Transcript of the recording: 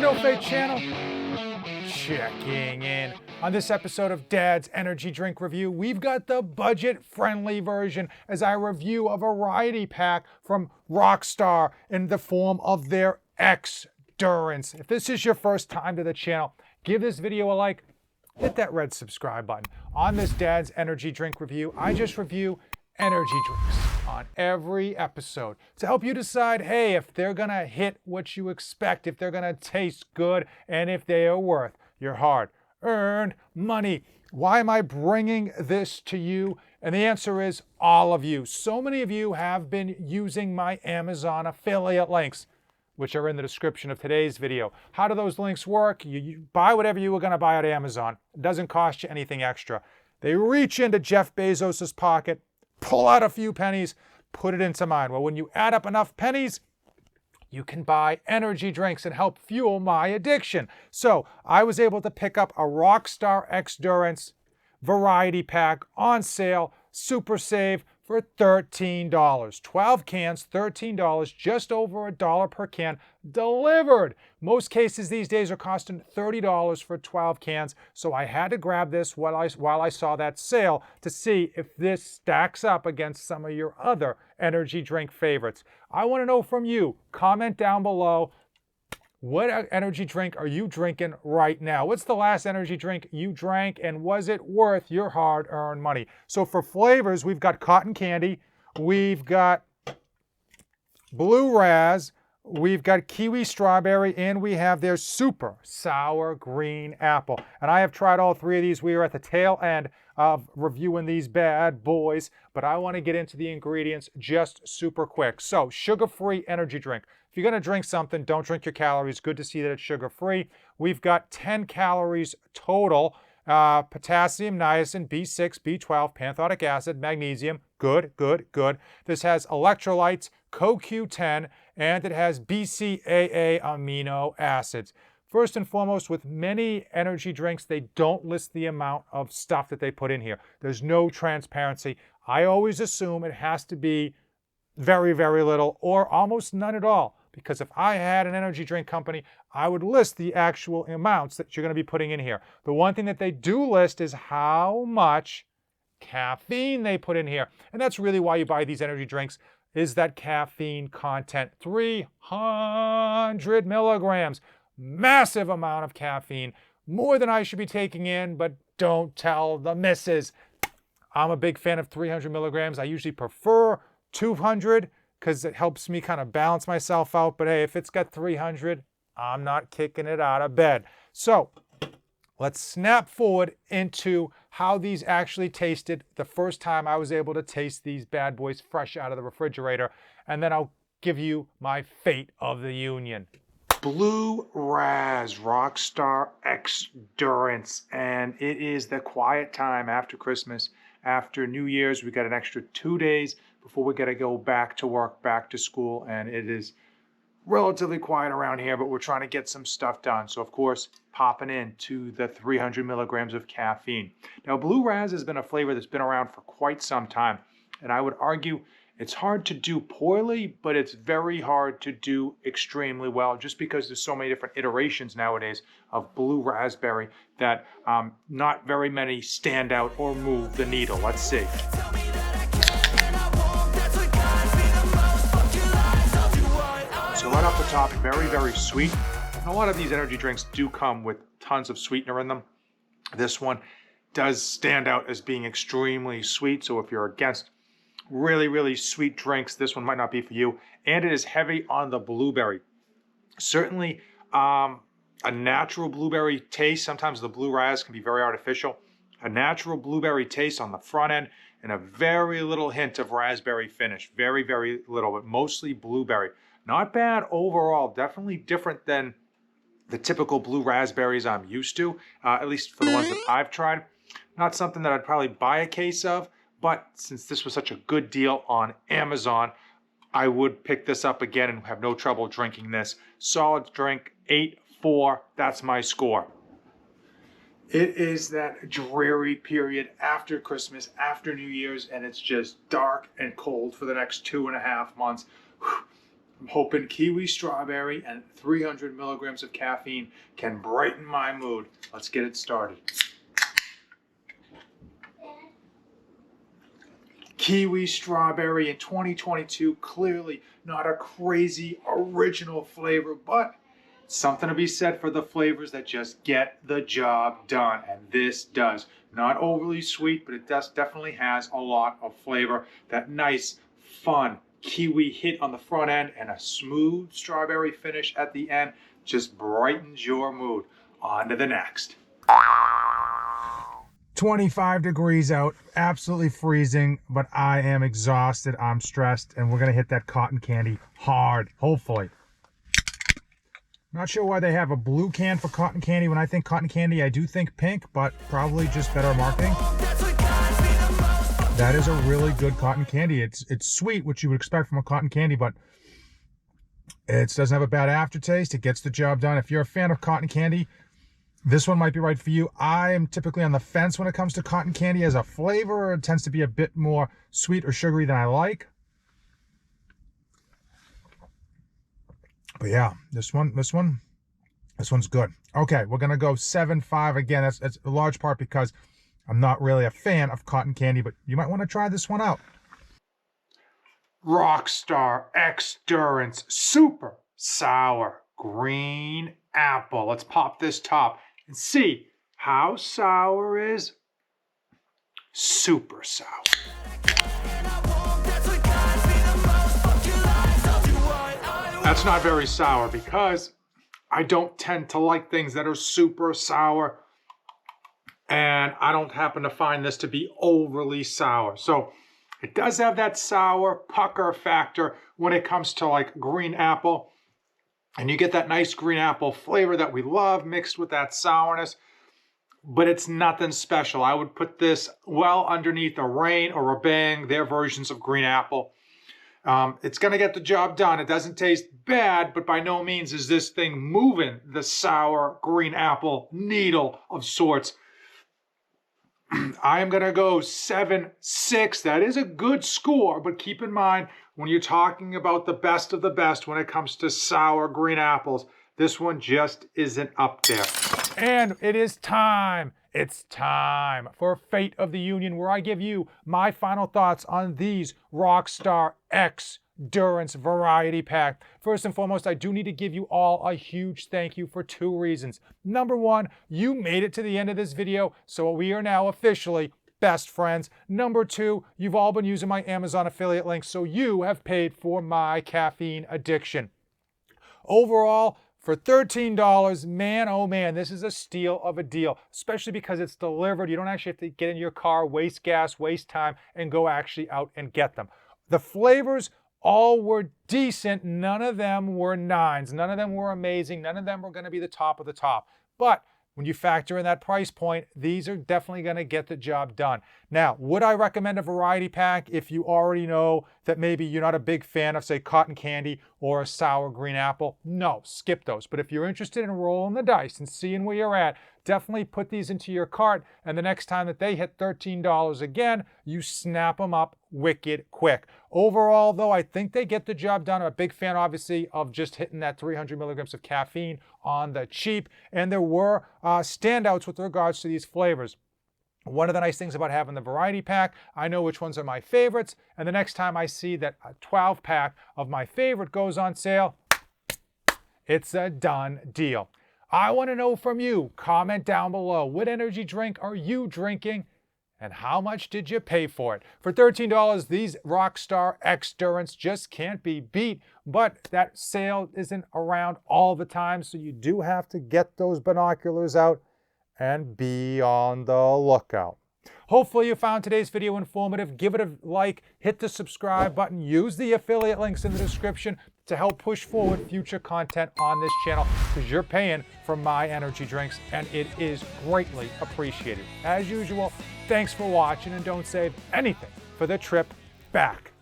No Fate channel, checking in. On this episode of Dad's Energy Drink Review, we've got the budget-friendly version as I review a variety pack from Rockstar in the form of their Xdurance. If this is your first time to the channel, give this video a like, hit that red subscribe button. On this Dad's Energy Drink Review, I just review energy drinks on every episode to help you decide, hey, if they're gonna hit what you expect, if they're gonna taste good, and if they are worth your hard-earned money. Why am I bringing this to you? And the answer is all of you. So many of you have been using my Amazon affiliate links, which are in the description of today's video. How do those links work? You buy whatever you were gonna buy at Amazon. It doesn't cost you anything extra. They reach into Jeff Bezos's pocket, pull out a few pennies, put it into mine. Well, when you add up enough pennies, you can buy energy drinks and help fuel my addiction. So I was able to pick up a Rockstar Xdurance variety pack on sale, super save, for $13. 12 cans, $13, just over $1 per can, delivered. Most cases these days are costing $30 for 12 cans, so I had to grab this while I saw that sale to see if this stacks up against some of your other energy drink favorites. I want to know from you. Comment down below. What energy drink are you drinking right now? What's the last energy drink you drank, and was it worth your hard-earned money? So for flavors, we've got cotton candy, we've got blue Razz, we've got Kiwi Strawberry, and we have their super sour green apple. And I have tried all three of these. We are at the tail end of reviewing these bad boys, but I want to get into the ingredients just super quick. So, sugar-free energy drink. If you're going to drink something, don't drink your calories. Good to see that it's sugar-free. We've got 10 calories total. Potassium, niacin, B6, B12, pantothenic acid, magnesium. Good, good, good. This has electrolytes, CoQ10, and it has BCAA amino acids. First and foremost, with many energy drinks, they don't list the amount of stuff that they put in here. There's no transparency. I always assume it has to be very, very little or almost none at all. Because if I had an energy drink company, I would list the actual amounts that you're going to be putting in here. The one thing that they do list is how much caffeine they put in here. And that's really why you buy these energy drinks, is that caffeine content. 300 milligrams. Massive amount of caffeine. More than I should be taking in, but don't tell the missus. I'm a big fan of 300 milligrams. I usually prefer 200 because it helps me kind of balance myself out. But hey, if it's got 300, I'm not kicking it out of bed. So let's snap forward into how these actually tasted the first time I was able to taste these bad boys fresh out of the refrigerator. And then I'll give you my fate of the union. Blue Razz Rockstar Xdurance, and it is the quiet time after Christmas, after New Year's. We got an extra 2 days before we got to go back to work, back to school, and it is relatively quiet around here, but we're trying to get some stuff done. So of course, popping into the 300 milligrams of caffeine. Now, Blue Razz has been a flavor that's been around for quite some time, and I would argue it's hard to do poorly, but it's very hard to do extremely well, just because there's so many different iterations nowadays of blue raspberry that not very many stand out or move the needle. Let's see. So right off the top, very, very sweet. And a lot of these energy drinks do come with tons of sweetener in them. This one does stand out as being extremely sweet, so if you're against really, really sweet drinks, this one might not be for you. And it is heavy on the blueberry. Certainly a natural blueberry taste. Sometimes the blue Razz can be very artificial. A natural blueberry taste on the front end and a very little hint of raspberry finish. Very, very little, but mostly blueberry. Not bad overall. Definitely different than the typical blue raspberries I'm used to, at least for the ones that I've tried. Not something that I'd probably buy a case of. But since this was such a good deal on Amazon, I would pick this up again and have no trouble drinking this. Solid drink, 8.4, that's my score. It is that dreary period after Christmas, after New Year's, and it's just dark and cold for the next 2.5 months. I'm hoping Kiwi Strawberry and 300 milligrams of caffeine can brighten my mood. Let's get it started. Kiwi Strawberry in 2022, clearly not a crazy original flavor, but something to be said for the flavors that just get the job done, and this does. Not overly sweet, but it definitely has a lot of flavor. That nice, fun kiwi hit on the front end and a smooth strawberry finish at the end just brightens your mood. On to the next. 25 degrees out, absolutely freezing, but I am exhausted, I'm stressed, and we're gonna hit that cotton candy hard, hopefully. Not sure why they have a blue can for cotton candy. When I think cotton candy, I do think pink, but probably just better marketing. That is a really good cotton candy. It's sweet, which you would expect from a cotton candy, but it doesn't have a bad aftertaste. It gets the job done. If you're a fan of cotton candy, this one might be right for you. I am typically on the fence when it comes to cotton candy as a flavor. It tends to be a bit more sweet or sugary than I like. But yeah, this one's good. Okay, we're gonna go 7.5 again. That's a large part because I'm not really a fan of cotton candy, but you might want to try this one out. Rockstar Xdurance Super Sour Green Apple. Let's pop this top and see how sour is super sour. That's not very sour because I don't tend to like things that are super sour, and I don't happen to find this to be overly sour. So it does have that sour pucker factor when it comes to like green apple. And you get that nice green apple flavor that we love mixed with that sourness, but it's nothing special. I would put this well underneath a Rain or a Bang, their versions of green apple. It's gonna get the job done. It doesn't taste bad, but by no means is this thing moving the sour green apple needle of sorts. I am gonna go 7.6. That is a good score, but keep in mind, when you're talking about the best of the best when it comes to sour green apples, this one just isn't up there. And it is time. It's time for Fate of the Union, where I give you my final thoughts on these Rockstar Xdurance Variety Pack. First and foremost, I do need to give you all a huge thank you for two reasons. Number one, you made it to the end of this video, so we are now officially best friends. Number two, you've all been using my Amazon affiliate link, so you have paid for my caffeine addiction. Overall, for $13, man, oh man, this is a steal of a deal, especially because it's delivered. You don't actually have to get in your car, waste gas, waste time, and go actually out and get them. The flavors all were decent. None of them were nines. None of them were amazing. None of them were going to be the top of the top. But when you factor in that price point, these are definitely going to get the job done. Now, would I recommend a variety pack if you already know that maybe you're not a big fan of, say, cotton candy or a sour green apple? No, skip those. But if you're interested in rolling the dice and seeing where you're at, definitely put these into your cart, and the next time that they hit $13 again, you snap them up wicked quick. Overall, though, I think they get the job done. I'm a big fan, obviously, of just hitting that 300 milligrams of caffeine on the cheap, and there were standouts with regards to these flavors. One of the nice things about having the variety pack, I know which ones are my favorites, and the next time I see that a 12-pack of my favorite goes on sale, it's a done deal. I want to know from you. Comment down below. What energy drink are you drinking, and how much did you pay for it? For $13, these Rockstar Xdurance just can't be beat, but that sale isn't around all the time, so you do have to get those binoculars out and be on the lookout. Hopefully you found today's video informative. Give it a like, hit the subscribe button, use the affiliate links in the description to help push forward future content on this channel, because you're paying for my energy drinks and it is greatly appreciated. As usual, thanks for watching, and don't save anything for the trip back